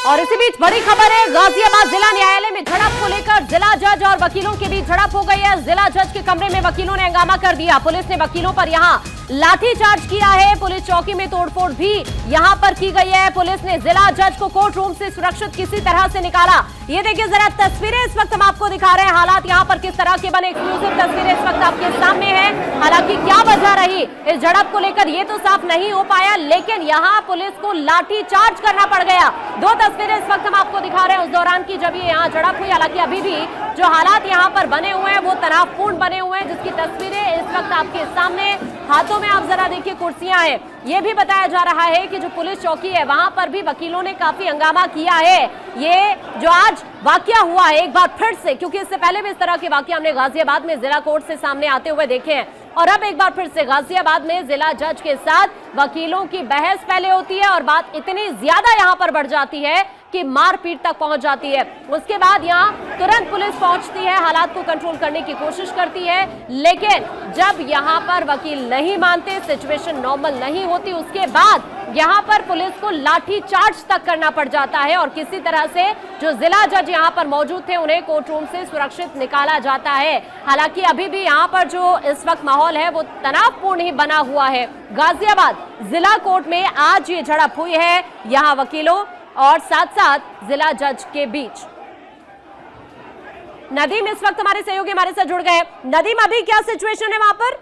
और इसी बीच बड़ी खबर है, गाजियाबाद जिला न्यायालय में झड़प को लेकर जिला जज और वकीलों के बीच झड़प हो गई है। जिला जज के कमरे में वकीलों ने हंगामा कर दिया। पुलिस ने वकीलों पर यहां लाठीचार्ज किया है। पुलिस चौकी में तोड़फोड़ भी यहां पर की गई है। पुलिस ने जिला जज को कोर्ट रूम से सुरक्षित किसी तरह से निकाला। ये देखिए जरा तस्वीरें इस वक्त हम आपको दिखा रहे हैं। हालात यहां पर किस तरह के बने, एक्सक्लूसिव तस्वीरें इस वक्त आपके सामने हैं। हालांकि क्या वजह रही इस झड़प को लेकर ये तो साफ नहीं हो पाया, लेकिन यहां पुलिस को लाठीचार्ज करना पड़ गया। दो तस्वीरें इस वक्त हम आपको दिखा रहे हैं उस दौरान की जब ये यहाँ झड़प हुई। हालांकि अभी भी जो हालात यहाँ पर बने हुए हैं वो तनावपूर्ण बने हुए हैं, जिसकी तस्वीरें इस वक्त आपके सामने। हाथों में आप जरा देखिए कुर्सियां हैं। ये भी बताया जा रहा है कि जो पुलिस चौकी है वहां पर भी वकीलों ने काफी हंगामा किया है। ये जो आज वाकया हुआ है एक बार फिर से, क्योंकि इससे पहले भी इस तरह के वाकया हमने गाजियाबाद में जिला कोर्ट से सामने आते हुए देखे हैं, और अब एक बार फिर से गाजियाबाद में जिला जज के साथ वकीलों की बहस पहले होती है और बात इतनी ज्यादा यहां पर बढ़ जाती है कि मारपीट तक पहुंच जाती है। उसके बाद यहां तुरंत पुलिस पहुंचती है, हालात को कंट्रोल करने की कोशिश करती है, लेकिन जब यहां पर वकील नहीं मानते, सिचुएशन नॉर्मल नहीं होती, उसके बाद यहां पर पुलिस को लाठी चार्ज तक करना पड़ जाता है और किसी तरह से जो जिला जज यहां पर मौजूद थे उन्हें कोर्ट रूम से सुरक्षित निकाला जाता है। हालांकि अभी भी यहां पर जो इस वक्त माहौल है वो तनावपूर्ण ही बना हुआ है। गाजियाबाद जिला कोर्ट में आज ये झड़प हुई है यहां वकीलों और साथ साथ जिला जज के बीच। नदीम इस वक्त हमारे सहयोगी हमारे साथ जुड़ गए। नदीम, अभी क्या सिचुएशन है वहां पर?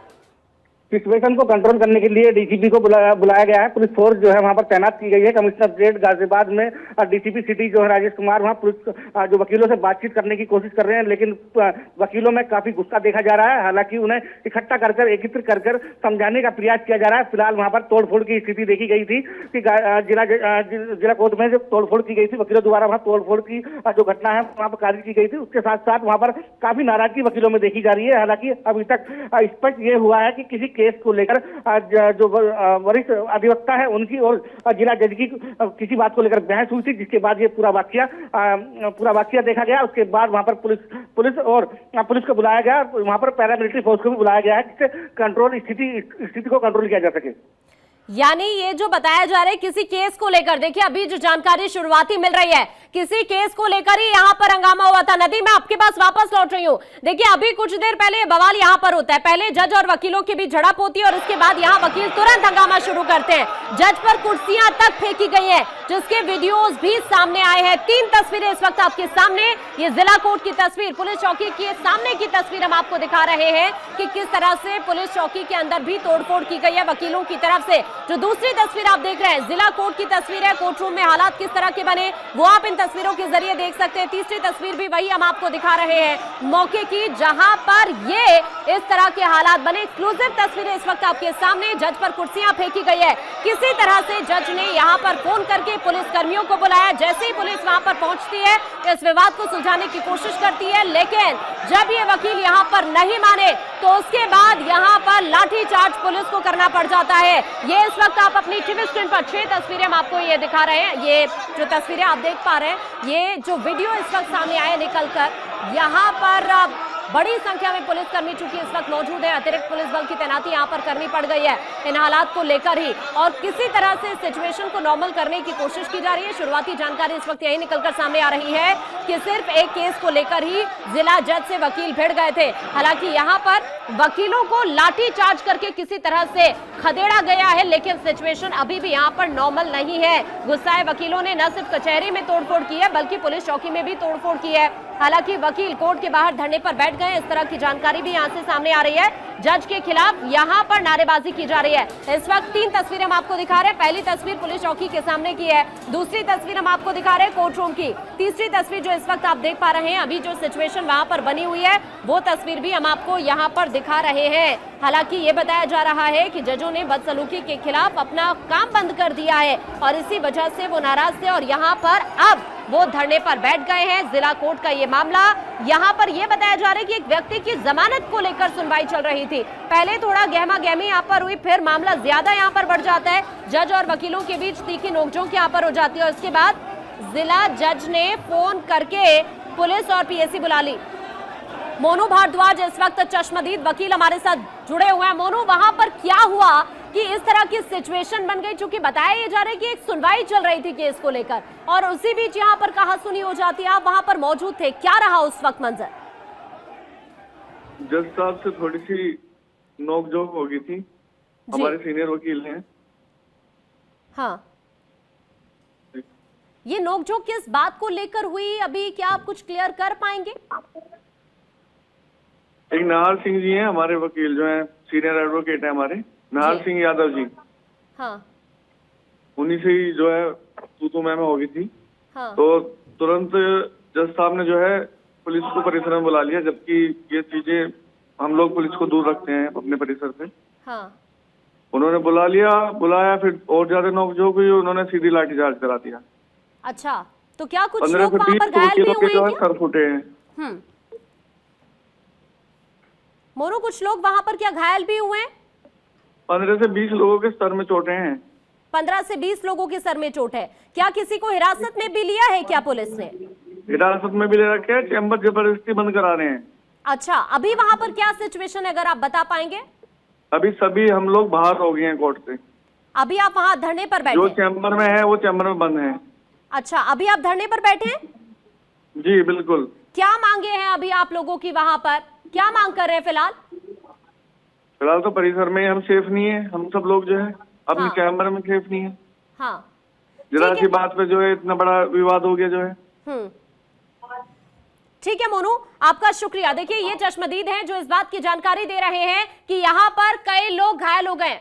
सिचुएशन को कंट्रोल करने के लिए डीसीपी को बुलाया गया है। पुलिस फोर्स जो है वहां पर तैनात की गई है। कमिश्नरेट गाजियाबाद में डीसीपी सिटी जो है राजेश कुमार वहां पुलिस जो वकीलों से बातचीत करने की कोशिश कर रहे हैं, लेकिन वकीलों में काफी गुस्सा देखा जा रहा है। हालांकि उन्हें इकट्ठा कर एकत्रित कर समझाने का प्रयास किया जा रहा है। फिलहाल वहां पर तोड़फोड़ की स्थिति देखी गई थी कि जिला कोर्ट में जब तोड़फोड़ की गई थी, वकीलों द्वारा वहां तोड़फोड़ की जो घटना है वहां पर कार्य की गई थी, उसके साथ साथ वहां पर काफी नाराजगी वकीलों में देखी जा रही है। हालांकि अभी तक स्पष्ट ये हुआ है कि किसी केस को लेकर जो वरिष्ठ अधिवक्ता है उनकी और जिला जज की किसी बात को लेकर बहस हुई थी, जिसके बाद ये पूरा वाकया देखा गया। उसके बाद वहां पर पुलिस को बुलाया गया, वहां पर पैरामिलिट्री फोर्स को भी बुलाया गया है जिससे स्थिति को कंट्रोल किया जा सके। यानी ये जो बताया जा रहा है किसी केस को लेकर, देखिए अभी जो जानकारी शुरुआती मिल रही है किसी केस को लेकर ही यहाँ पर हंगामा हुआ था। नदी, मैं आपके पास वापस लौट रही हूँ। देखिए अभी कुछ देर पहले बवाल यहाँ पर होता है, पहले जज और वकीलों के बीच झड़प होती है और उसके बाद यहाँ वकील तुरंत हंगामा शुरू करते हैं। जज पर कुर्सियां तक फेंकी गई हैं, जिसके वीडियोस भी सामने आए हैं। 3 तस्वीरें इस वक्त आपके सामने, ये जिला कोर्ट की तस्वीर, पुलिस चौकी के सामने की तस्वीर हम आपको दिखा रहे हैं कि किस तरह से पुलिस चौकी के अंदर भी तोड़फोड़ की गई है वकीलों की तरफ से। जो दूसरी तस्वीर आप देख रहे हैं जिला कोर्ट की तस्वीर है, कोर्ट रूम में हालात किस तरह के बने वो आप इन तस्वीरों के जरिए देख सकते हैं। तीसरी तस्वीर भी वही हम आपको दिखा रहे हैं मौके की, जहां पर ये इस तरह के हालात बने। एक्सक्लूसिव तस्वीरें इस वक्त आपके सामने, जज पर कुर्सियां फेंकी गई है। किसी तरह से जज ने यहां पर फोन करके पुलिस कर्मियों को बुलाया। जैसे ही पुलिस वहां पर पहुंचती है इस विवाद को सुलझाने की कोशिश करती है, लेकिन जब ये वकील यहां पर नहीं माने तो उसके बाद यहां पर लाठीचार्ज पुलिस को करना पड़ जाता है। ये इस वक्त आप अपनी टीवी स्क्रीन पर 6 तस्वीरें हम आपको ये दिखा रहे हैं। ये जो तस्वीरें आप देख पा रहे हैं, ये जो वीडियो इस वक्त सामने आए निकलकर, यहाँ पर बड़ी संख्या में पुलिसकर्मी चूंकि इस वक्त मौजूद है, अतिरिक्त पुलिस बल की तैनाती यहां पर करनी पड़ गई है इन हालात को लेकर ही, और किसी तरह से सिचुएशन को नॉर्मल करने की कोशिश की जा रही है। शुरुआती जानकारी इस वक्त यही निकलकर सामने आ रही है कि सिर्फ एक केस को लेकर ही जिला जज से वकील भिड़ गए थे। हालांकि यहां पर वकीलों को लाठी चार्ज करके किसी तरह से खदेड़ा गया है, लेकिन सिचुएशन अभी भी यहां पर नॉर्मल नहीं है। गुस्साए वकीलों ने न सिर्फ कचहरी में तोड़फोड़ की है बल्कि पुलिस चौकी में भी तोड़फोड़ की है। हालांकि वकील कोर्ट के बाहर धरने पर बैठ गए, इस तरह की जानकारी भी यहां से सामने आ रही है। जज के खिलाफ यहां पर नारेबाजी की जा रही है। इस वक्त 3 तस्वीरें हम आपको दिखा रहे हैं। पहली तस्वीर पुलिस चौकी के सामने की है, दूसरी तस्वीर हम आपको दिखा रहे हैं कोर्ट रूम की, तीसरी तस्वीर जो इस वक्त आप देख पा रहे हैं अभी जो सिचुएशन वहां पर बनी हुई है वो तस्वीर भी हम आपको यहां पर दिखा रहे हैं। हालांकि ये बताया जा रहा है कि जजों ने बदसलूकी के खिलाफ अपना काम बंद कर दिया है और इसी वजह से वो नाराज थे और यहाँ पर अब वो धरने पर बैठ गए हैं। जिला कोर्ट का ये मामला, यहाँ पर ये बताया जा रहा है कि एक व्यक्ति की जमानत को लेकर सुनवाई चल रही थी। पहले थोड़ा गहमा गहमी यहाँ पर हुई, फिर मामला ज्यादा यहाँ पर बढ़ जाता है। जज और वकीलों के बीच तीखी नोकझोंक यहाँ पर हो जाती है और इसके बाद जिला जज ने फोन करके पुलिस और पीएसी बुला ली। मोनू भारद्वाज इस वक्त चश्मदीद वकील हमारे साथ जुड़े हुए हैं। मोनू, वहां पर क्या हुआ कि इस तरह की सिचुएशन बन गई, चूंकि बताया ये जा रहा है कि एक सुनवाई चल रही थी केस को लेकर और उसी बीच यहाँ पर कहासुनी हो जाती है। आप वहां पर मौजूद थे, क्या रहा उस वक्त मंजर? जज साहब से थोड़ी सी नोकझोंक हो गई थी, हमारे सीनियर वकील हैं। हाँ, ये नोकझोंक किस बात को लेकर हुई, अभी क्या आप कुछ क्लियर कर पाएंगे? एक नाहर सिंह जी हैं हमारे वकील, जो हैं सीनियर एडवोकेट हैं हमारे, नाहर सिंह यादव जी। हाँ, उन्हीं से ही जो है तू मैं हो गई थी। हाँ, तो तुरंत जज साहब ने जो है पुलिस को परिसर में बुला लिया, जबकि ये चीजें हम लोग पुलिस को दूर रखते हैं अपने परिसर से। हाँ, उन्होंने बुलाया, फिर और ज्यादा नोकझोंक हुई, उन्होंने सीधी लाठीचार्ज करा दिया। अच्छा, तो क्या कुछ 15 लोग से वहां 20 पर घायल भी हुए जो है क्या? सर फूटे हैं। मोनू, कुछ लोग वहां पर क्या घायल भी हुए हैं? 15 से 20 लोगों के सर में चोटें हैं। 15 से 20 लोगों के सर में चोट है। क्या किसी को हिरासत में भी लिया है क्या पुलिस ने? हिरासत में भी ले रखे हैं, चैम्बर जबरदस्ती बंद करा रहे हैं। अच्छा, अभी वहां पर क्या सिचुएशन है, अगर आप बता पाएंगे? अभी सभी हम लोग बाहर हो गए हैं कोर्ट से। अभी आप वहां धरने पर बैठे जो हैं? चैम्बर में है वो चैम्बर में बंद है। अच्छा, अभी आप धरने पर बैठे हैं? जी बिल्कुल। क्या मांगे हैं अभी आप लोगों की वहां पर, क्या मांग कर रहे हैं फिलहाल? फिलहाल तो परिसर में हम सेफ नहीं है, हम सब लोग जो है अपने हाँ। चैम्बर में सेफ नहीं है। हाँ, जरा सी बात पे जो है इतना बड़ा विवाद हो गया जो है। ठीक है मोनू, आपका शुक्रिया। देखिए, ये चश्मदीद हैं जो इस बात की जानकारी दे रहे हैं कि यहां पर कई लोग घायल हो गए।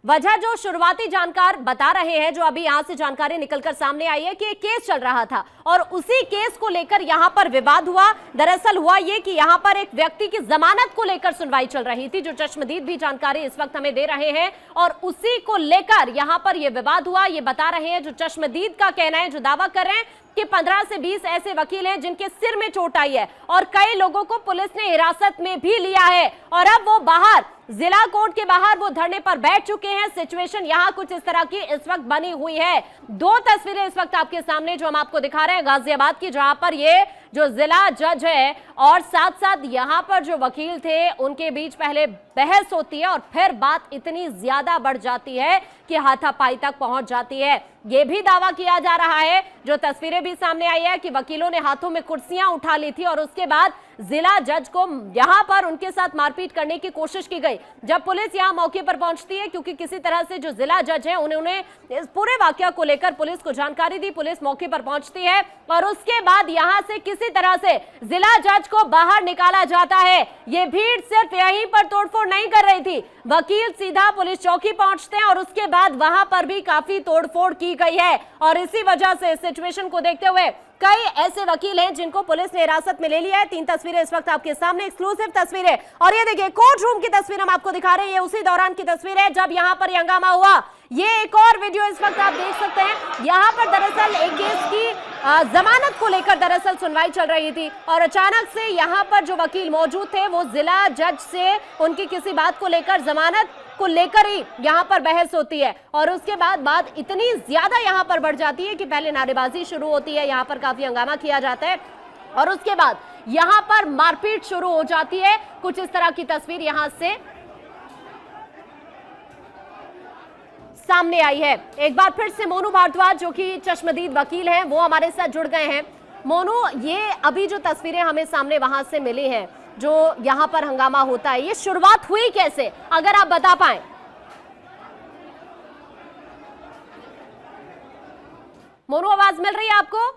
वजह जो शुरुआती जानकार बता रहे हैं, जो अभी यहां से जानकारी निकलकर सामने आई है कि एक केस चल रहा था और उसी केस को लेकर यहां पर विवाद हुआ। दरअसल हुआ ये कि यहां पर एक व्यक्ति की जमानत को लेकर सुनवाई चल रही थी, जो चश्मदीद भी जानकारी इस वक्त हमें दे रहे हैं, और उसी को लेकर यहां पर यह विवाद हुआ। ये बता रहे हैं, जो चश्मदीद का कहना है, जो दावा कर रहे हैं कि 15 से 20 ऐसे वकील हैं जिनके सिर में चोट आई है और कई लोगों को पुलिस ने हिरासत में भी लिया है और अब वो बाहर जिला कोर्ट के बाहर वो धरने पर बैठ चुके हैं। सिचुएशन यहां कुछ इस तरह की इस वक्त बनी हुई है। दो तस्वीरें इस वक्त आपके सामने जो हम आपको दिखा रहे हैं गाजियाबाद की, जहां पर ये जो जिला जज है और साथ साथ यहां पर जो वकील थे उनके बीच पहले बहस होती है और फिर बात इतनी ज्यादा बढ़ जाती है कि हाथापाई तक पहुंच जाती है। यह भी दावा किया जा रहा है, जो तस्वीरें भी सामने आई है, कि वकीलों ने हाथों में कुर्सियां उठा ली थी और उसके बाद जिला जज को यहां पर उनके साथ मारपीट करने की कोशिश की गई। जब पुलिस यहां मौके पर पहुंचती है, क्योंकि किसी तरह से जो जिला जज है उन्होंने इस पूरे वाकया को लेकर पुलिस को जानकारी दी, पुलिस मौके पर पहुंचती है और उसके बाद यहां से किसी तरह से जिला जज को बाहर निकाला जाता है। ये भीड़ सिर्फ यहीं पर तोड़फोड़ नहीं कर रही थी, वकील सीधा पुलिस चौकी पहुंचते हैं और उसके बाद वहां पर भी काफी तोड़फोड़ की गई है और इसी वजह से सिचुएशन को देखते हुए कई ऐसे वकील हैं जिनको पुलिस ने हिरासत में ले लिया है। 3 तस्वीरें इस वक्त आपके सामने, एक्सक्लूसिव तस्वीरें, और ये देखिए कोर्ट रूम की तस्वीर हम आपको दिखा रहे हैं। ये उसी दौरान की तस्वीर है जब यहां पर हंगामा हुआ। ये एक और वीडियो इस वक्त आप देख सकते हैं। यहां पर दरअसल एक केस की जमानत को लेकर दरअसल सुनवाई चल रही थी और अचानक से यहां पर जो वकील मौजूद थे वो जिला जज से उनकी किसी बात को लेकर, जमानत को लेकर ही यहां पर बहस होती है और उसके बाद बात इतनी ज्यादा यहां पर बढ़ जाती है कि पहले नारेबाजी शुरू होती है, यहां पर काफी हंगामा किया जाता है और उसके बाद यहां पर मारपीट शुरू हो जाती है। कुछ इस तरह की तस्वीर यहां से सामने आई है। एक बार फिर से मोनू भारद्वाज, जो कि चश्मदीद वकील हैं, वो हमारे साथ जुड़ गए हैं। मोनू, ये अभी जो तस्वीरें हमें सामने वहां से मिली हैं, जो यहां पर हंगामा होता है, ये शुरुआत हुई कैसे, अगर आप बता पाएं? मोनू, आवाज मिल रही है आपको?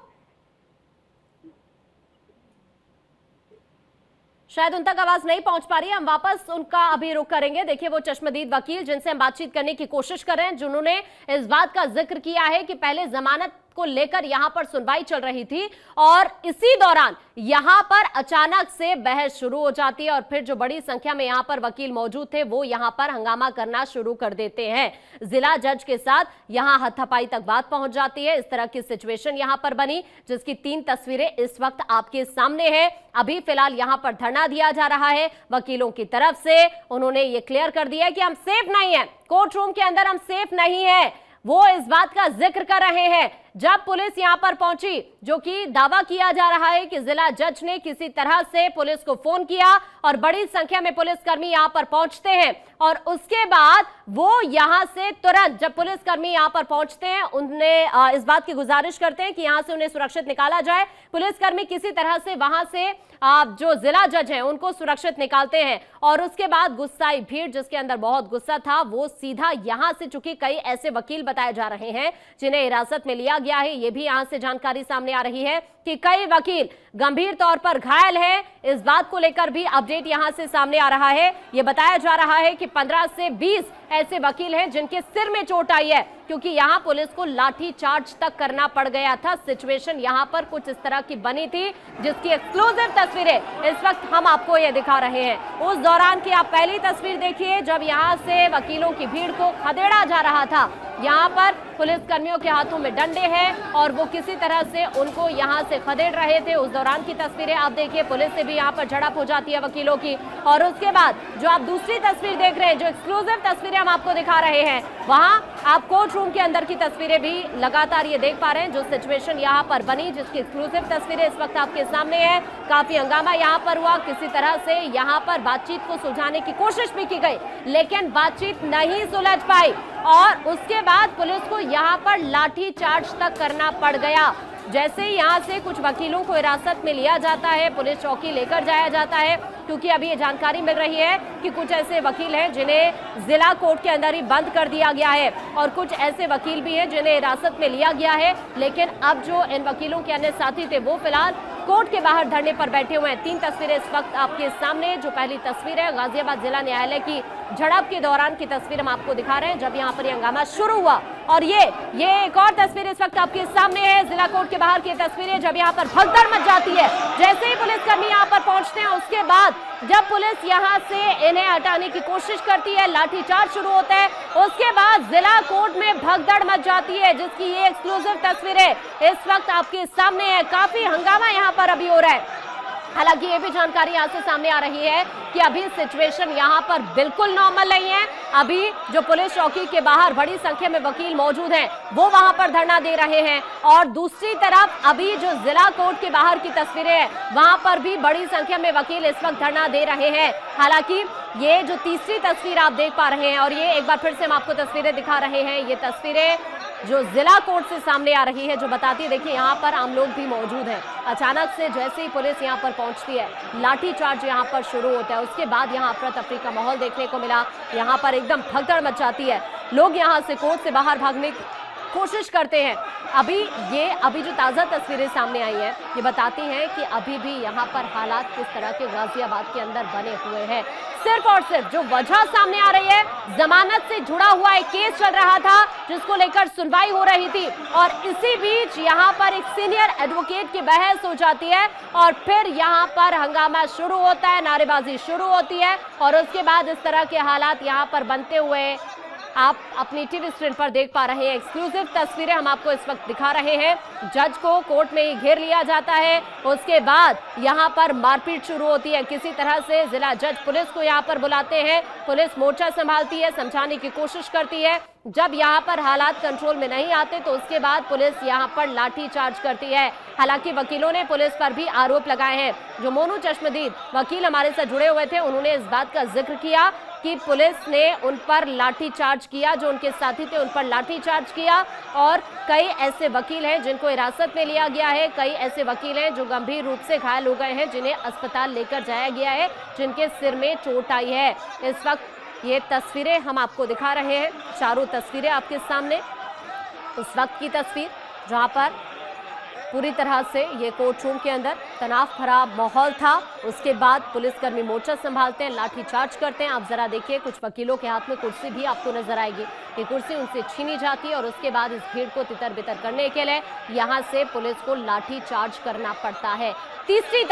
शायद उन तक आवाज नहीं पहुंच पा रही है, हम वापस उनका अभी रुख करेंगे। देखिए, वो चश्मदीद वकील जिनसे हम बातचीत करने की कोशिश कर रहे हैं, जिन्होंने इस बात का जिक्र किया है कि पहले जमानत को लेकर यहां पर सुनवाई चल रही थी और इसी दौरान यहां पर अचानक से बहस शुरू हो जाती है और फिर जो बड़ी संख्या में यहां पर वकील मौजूद थे वो यहां पर हंगामा करना शुरू कर देते हैं। जिला जज के साथ यहां हाथापाई तक बात पहुंच जाती है। इस तरह की सिचुएशन यहां पर बनी, जिसकी 3 तस्वीरें इस वक्त आपके सामने है। अभी फिलहाल यहां पर धरना दिया जा रहा है वकीलों की तरफ से। उन्होंने ये क्लियर कर दिया है कि हम सेफ नहीं है, कोर्ट रूम के अंदर हम सेफ नहीं है, वो इस बात का जिक्र कर रहे हैं। जब पुलिस यहां पर पहुंची, जो कि दावा किया जा रहा है कि जिला जज ने किसी तरह से पुलिस को फोन किया और बड़ी संख्या में पुलिसकर्मी यहां पर पहुंचते हैं और उसके बाद वो यहां से तुरंत जब पुलिसकर्मी यहां पर पहुंचते हैं उन्हें इस बात की गुजारिश करते हैं कि यहां से उन्हें सुरक्षित निकाला जाए। पुलिसकर्मी किसी तरह से वहां से जो जिला जज हैं उनको सुरक्षित निकालते हैं और उसके बाद गुस्साई भीड़, जिसके अंदर बहुत गुस्सा था, वो सीधा यहां से, चूंकि कई ऐसे वकील बताए जा रहे हैं जिन्हें हिरासत में लिया गया है, ये भी यहां से जानकारी सामने आ रही है कि कई वकील गंभीर तौर पर घायल हैं। इस बात को लेकर भी अपडेट यहां से सामने आ रहा है। यह बताया जा रहा है कि 15 से 20 ऐसे वकील हैं जिनके सिर में चोट आई है, क्योंकि यहां पुलिस को लाठी चार्ज तक करना पड़ गया था। सिचुएशन यहां पर कुछ इस तरह की बनी थी, जिसकी एक्सक्लूसिव तस्वीरें इस वक्त हम आपको ये दिखा रहे हैं। उस दौरान की आप पहली तस्वीर देखिए, जब यहां से वकीलों की भीड़ को खदेड़ा जा रहा था। यहाँ पर पुलिसकर्मियों के हाथों में डंडे हैं और वो किसी तरह से उनको यहाँ से खदेड़ रहे थे। उस दौरान की तस्वीरें आप देखिए, पुलिस से भी यहाँ पर झड़प हो जाती है वकीलों की। और उसके बाद जो आप दूसरी तस्वीर देख रहे हैं, जो एक्सक्लूसिव तस्वीरें हम आपको दिखा रहे हैं, वहां आप कोर्ट रूम के अंदर की तस्वीरें भी लगातार ये देख पा रहे हैं, जो सिचुएशन यहाँ पर बनी, जिसकी एक्सक्लूसिव तस्वीरें इस वक्त आपके सामने है। काफी हंगामा यहाँ पर हुआ, किसी तरह से यहाँ पर बातचीत को सुलझाने की कोशिश भी की गई, लेकिन बातचीत नहीं सुलझ पाई और उसके बाद पुलिस को यहाँ पर लाठी चार्ज तक करना पड़ गया। जैसे ही यहाँ से कुछ वकीलों को हिरासत में लिया जाता है, पुलिस चौकी लेकर जाया जाता है, क्योंकि अभी ये जानकारी मिल रही है कि कुछ ऐसे वकील हैं जिन्हें जिला कोर्ट के अंदर ही बंद कर दिया गया है और कुछ ऐसे वकील भी हैं जिन्हें हिरासत में लिया गया है। लेकिन अब जो इन वकीलों के अन्य साथी थे वो फिलहाल कोर्ट के बाहर धरने पर बैठे हुए हैं। 3 तस्वीरें इस वक्त आपके सामने। जो पहली तस्वीर है गाजियाबाद जिला न्यायालय की झड़प के दौरान की तस्वीर हम आपको दिखा रहे हैं, जब यहाँ पर हंगामा शुरू हुआ। और ये एक और तस्वीर इस वक्त आपके सामने है, जिला कोर्ट के बाहर की तस्वीरें, जब यहाँ पर भगदड़ मच जाती है। जैसे ही पुलिसकर्मी यहाँ पर पहुंचते हैं, उसके बाद जब पुलिस यहाँ से इन्हें हटाने की कोशिश करती है, लाठीचार्ज शुरू होता है। उसके बाद जिला कोर्ट में भगदड़ मच जाती है, जिसकी ये एक्सक्लूसिव तस्वीरें इस वक्त आपके सामने है। काफी हंगामा यहाँ पर अभी हो रहा है। हालांकि ये भी जानकारी यहाँ से सामने आ रही है कि अभी सिचुएशन यहाँ पर बिल्कुल नॉर्मल नहीं है। अभी जो पुलिस चौकी के बाहर बड़ी संख्या में वकील मौजूद हैं, वो वहां पर धरना दे रहे हैं और दूसरी तरफ अभी जो जिला कोर्ट के बाहर की तस्वीरें हैं, वहां पर भी बड़ी संख्या में वकील इस वक्त धरना दे रहे हैं। हालांकि ये जो तीसरी तस्वीर आप देख पा रहे हैं, और ये एक बार फिर से हम आपको तस्वीरें दिखा रहे हैं, ये तस्वीरें जो जिला कोर्ट से सामने आ रही है, जो बताती है, देखिए यहाँ पर आम लोग भी मौजूद हैं। अचानक से जैसे ही पुलिस यहाँ पर पहुंचती है, लाठीचार्ज यहाँ पर शुरू होता है। उसके बाद यहाँ अफरा तफरी का माहौल देखने को मिला। यहाँ पर एकदम भगदड़ मच जाती है, लोग यहाँ से कोर्ट से बाहर भागने की कोशिश करते हैं। अभी जो ताज़ा तस्वीरें सामने आई हैं, ये बताती हैं कि अभी भी यहाँ पर हालात किस तरह के गाजियाबाद के अंदर बने हुए हैं। सिर्फ और सिर्फ जो वजह सामने आ रही है, जमानत से जुड़ा हुआ एक केस चल रहा था जिसको लेकर सुनवाई हो रही थी, और इसी बीच यहाँ पर एक सीनियर एडवोकेट की बहस हो जाती है और फिर यहाँ पर हंगामा शुरू होता है, नारेबाजी शुरू होती है और उसके बाद इस तरह के हालात यहाँ पर बनते हुए आप अपनी टीवी स्क्रीन पर देख पा रहे हैं। एक्सक्लूसिव तस्वीरें हम आपको इस वक्त दिखा रहे हैं। जज को कोर्ट में ही घेर लिया जाता है, उसके बाद यहाँ पर मारपीट शुरू होती है। किसी तरह से जिला जज पुलिस को यहाँ पर बुलाते हैं, पुलिस मोर्चा संभालती है, समझाने की कोशिश करती है। जब यहाँ पर हालात कंट्रोल में नहीं आते तो उसके बाद पुलिस यहाँ पर लाठी चार्ज करती है। हालांकि वकीलों ने पुलिस पर भी आरोप लगाए हैं। जो मोनू चश्मदीद वकील हमारे साथ जुड़े हुए थे, उन्होंने इस बात का जिक्र किया कि पुलिस ने उन पर लाठीचार्ज किया, जो उनके साथी थे उन पर लाठीचार्ज किया, और कई ऐसे वकील हैं जिनको हिरासत में लिया गया है, कई ऐसे वकील हैं जो गंभीर रूप से घायल हो गए हैं, जिन्हें अस्पताल लेकर जाया गया है, जिनके सिर में चोट आई है। इस वक्त ये तस्वीरें हम आपको दिखा रहे हैं, चारों तस्वीरें आपके सामने। उस वक्त की तस्वीर जहाँ पर पूरी तरह से ये कोर्ट रूम के अंदर तनाव भरा माहौल था। उसके बाद पुलिसकर्मी मोर्चा संभालते हैं, लाठीचार्ज करते हैं। आप जरा देखिए, कुछ वकीलों के हाथ में कुर्सी भी आपको नजर आएगी। ये कुर्सी उनसे छीनी जाती है और उसके बाद इस भीड़ को तितर बितर करने के लिए यहाँ से पुलिस को लाठीचार्ज करना पड़ता है। तीसरी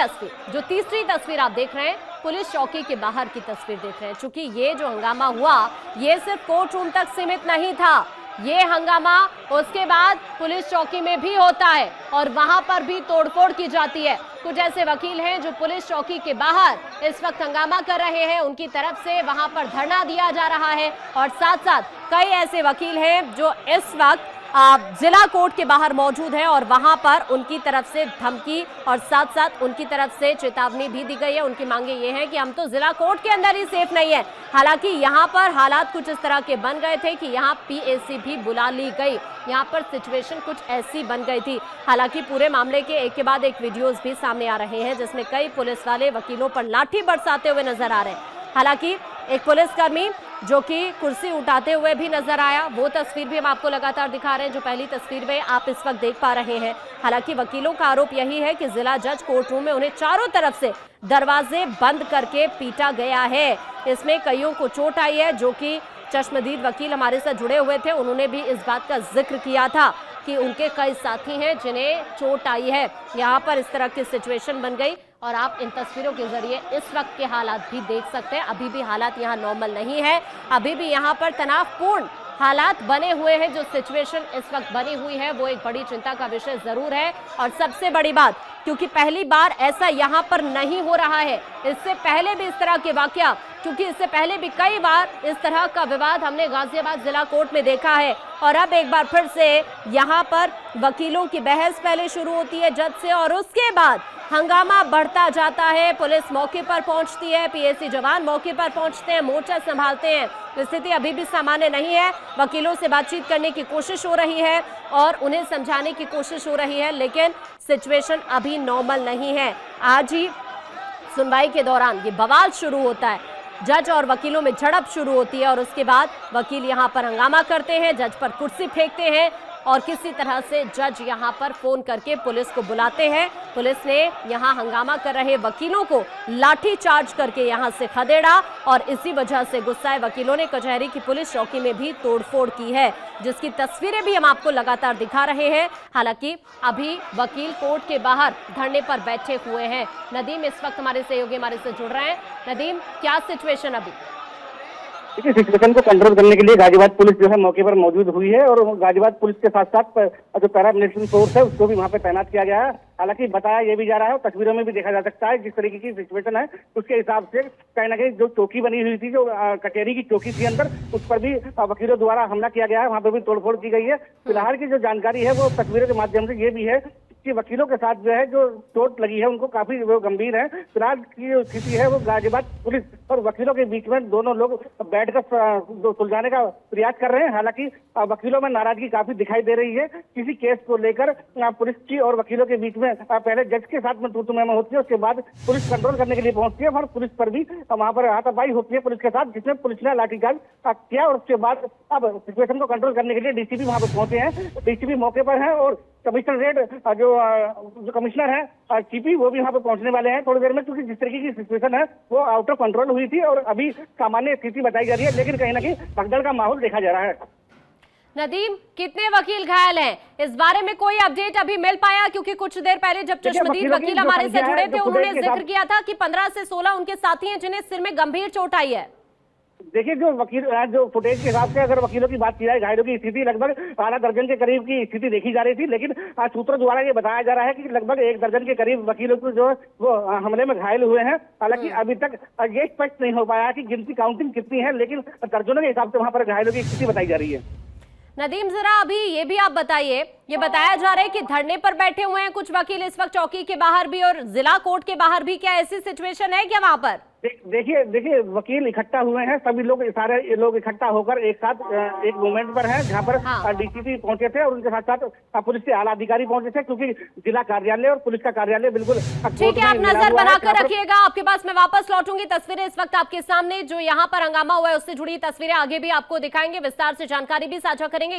तस्वीर आप देख रहे हैं, पुलिस चौकी के बाहर की तस्वीर देख रहे हैं। चूंकि ये जो हंगामा हुआ, ये सिर्फ कोर्ट रूम तक सीमित नहीं था, ये हंगामा उसके बाद पुलिस चौकी में भी होता है और वहां पर भी तोड़फोड़ की जाती है। कुछ ऐसे वकील हैं जो पुलिस चौकी के बाहर इस वक्त हंगामा कर रहे हैं, उनकी तरफ से वहां पर धरना दिया जा रहा है, और साथ साथ कई ऐसे वकील हैं जो इस वक्त जिला कोर्ट के बाहर मौजूद है और वहां पर उनकी तरफ से धमकी और साथ साथ उनकी तरफ से चेतावनी भी दी गई है। उनकी मांगे ये है कि हम तो जिला कोर्ट के अंदर ही सेफ नहीं है। हालांकि यहां पर हालात कुछ इस तरह के बन गए थे कि यहां पीएसी भी बुला ली गई, यहां पर सिचुएशन कुछ ऐसी बन गई थी। हालांकि पूरे मामले के एक के बाद एक वीडियोस भी सामने आ रहे हैं जिसमें कई पुलिस वाले वकीलों पर लाठी बरसाते हुए नजर आ रहे हैं। हालांकि एक पुलिसकर्मी जो कि कुर्सी उठाते हुए भी नजर आया, वो तस्वीर भी हम आपको लगातार दिखा रहे हैं, जो पहली तस्वीर में आप इस वक्त देख पा रहे हैं। हालांकि वकीलों का आरोप यही है कि जिला जज कोर्ट रूम में उन्हें चारों तरफ से दरवाजे बंद करके पीटा गया है। इसमें कईयों को चोट आई है। जो कि चश्मदीद वकील हमारे साथ जुड़े हुए थे, उन्होंने भी इस बात का जिक्र किया था कि उनके कई साथी हैं जिन्हें चोट आई है। यहाँ पर इस तरह की सिचुएशन बन गई और आप इन तस्वीरों के जरिए इस वक्त के हालात भी देख सकते हैं। अभी भी हालात यहाँ नॉर्मल नहीं है, अभी भी यहाँ पर तनावपूर्ण हालात बने हुए हैं। जो सिचुएशन इस वक्त बनी हुई है वो एक बड़ी चिंता का विषय जरूर है। और सबसे बड़ी बात, क्योंकि पहली बार ऐसा यहाँ पर नहीं हो रहा है, इससे पहले भी इस तरह के वाकया, क्योंकि इससे पहले भी कई बार इस तरह का विवाद हमने गाजियाबाद जिला कोर्ट में देखा है। और अब एक बार फिर से यहाँ पर वकीलों की बहस पहले शुरू होती है जज से और उसके बाद हंगामा बढ़ता जाता है। पुलिस मौके पर पहुंचती है, पीएसी जवान मौके पर पहुंचते हैं, मोर्चा संभालते हैं। स्थिति अभी भी सामान्य नहीं है। वकीलों से बातचीत करने की कोशिश हो रही है और उन्हें समझाने की कोशिश हो रही है, लेकिन सिचुएशन अभी नॉर्मल नहीं है। आज ही सुनवाई के दौरान ये बवाल शुरू होता है, जज और वकीलों में झड़प शुरू होती है और उसके बाद वकील यहां पर हंगामा करते हैं, जज पर कुर्सी फेंकते हैं और किसी तरह से जज यहां पर फोन करके पुलिस को बुलाते हैं। पुलिस ने यहां हंगामा कर रहे वकीलों को लाठी चार्ज करके यहां से खदेड़ा और इसी वजह से गुस्साए वकीलों ने कचहरी की पुलिस चौकी में भी तोड़फोड़ की है, जिसकी तस्वीरें भी हम आपको लगातार दिखा रहे हैं। हालांकि अभी वकील कोर्ट के बाहर धरने पर बैठे हुए हैं। नदीम इस वक्त हमारे सहयोगी हमारे से जुड़ रहे हैं। नदीम, क्या सिचुएशन अभी? देखिए, सिचुएशन को कंट्रोल करने के लिए गाजियाबाद पुलिस जो है मौके पर मौजूद हुई है और गाजियाबाद पुलिस के साथ साथ जो पैरा मिलिट्री फोर्स है उसको भी वहां पे तैनात किया गया है। हालांकि बताया ये भी जा रहा है और तस्वीरों में भी देखा जा सकता है जिस तरीके की सिचुएशन है उसके हिसाब से कहीं ना कहीं जो चौकी बनी हुई थी, जो कचहरी की चौकी थी अंदर, उस पर भी वकीलों द्वारा हमला किया गया है, वहां पर भी तोड़फोड़ की गई है। फिलहाल की जो जानकारी है वो तस्वीरों के माध्यम से ये भी है कि वकीलों के साथ जो है जो चोट लगी है उनको काफी वो गंभीर है। फिलहाल की जो स्थिति है वो गाजियाबाद पुलिस और वकीलों के बीच में दोनों लोग बैठकर सुलझाने का प्रयास कर रहे हैं। हालांकि वकीलों में नाराजगी काफी दिखाई दे रही है। किसी केस को लेकर पुलिस की और वकीलों के बीच में पहले जज के साथ में तू-तू मैं होती है, उसके बाद पुलिस कंट्रोल करने के लिए पहुंचती है और पुलिस पर भी वहां पर हाथापाई होती है पुलिस के साथ, जिसमें पुलिस ने लाठीचार्ज किया और उसके बाद अब सिचुएशन को कंट्रोल करने के लिए डीसीपी वहां पर पहुंचे हैं। डीसीपी मौके पर है और कमिश्नरेट जो कमिश्नर है सीपी वो भी यहाँ पे पहुंचने वाले हैं थोड़ी देर में, क्योंकि जिस तरीके की सिचुएशन है वो आउट ऑफ कंट्रोल हुई थी और अभी सामान्य स्थिति बताई जा रही है, लेकिन कहीं ना कहीं भगदड़ का माहौल देखा जा रहा है। नदीम, कितने वकील घायल हैं, इस बारे में कोई अपडेट अभी मिल पाया? क्योंकि कुछ देर पहले जब चश्मदीद वकील हमारे से जुड़े थे उन्होंने जिक्र किया था कि 15 से 16 उनके साथी हैं जिन्हें सिर में गंभीर चोट आई है। देखिए, जो वकील जो फुटेज के हिसाब से अगर वकीलों की बात की जाए, घायलों की स्थिति लगभग आधा दर्जन के करीब की स्थिति देखी जा रही थी, लेकिन सूत्रों द्वारा ये बताया जा रहा है कि लगभग 1 दर्जन के करीब वकीलों को जो वो हमले में घायल हुए हैं। हालांकि अभी तक ये स्पष्ट नहीं हो पाया कि गिनती काउंटिंग कितनी है, लेकिन दर्जनों के हिसाब से वहां पर घायलों की स्थिति बताई जा रही है। नदीम, जरा अभी ये भी आप बताइए, ये बताया जा रहा है कि धरने पर बैठे हुए हैं कुछ वकील इस वक्त चौकी के बाहर भी और जिला कोर्ट के बाहर भी, क्या ऐसी सिचुएशन है क्या वहां पर? देखिए वकील इकट्ठा हुए हैं, सभी लोग सारे लोग इकट्ठा होकर एक साथ एक मूवमेंट पर हैं जहां पर डीसीपी पहुंचे थे और उनके साथ साथ पुलिस के आला अधिकारी पहुंचे थे, क्योंकि जिला कार्यालय और पुलिस का कार्यालय बिल्कुल ठीक है। आप नजर बनाकर रखिएगा, आपके पास मैं वापस लौटूंगी। तस्वीरें इस वक्त आपके सामने जो यहाँ पर हंगामा हुआ है उससे जुड़ी तस्वीरें आगे भी आपको दिखाएंगे, विस्तार से जानकारी भी साझा करेंगे।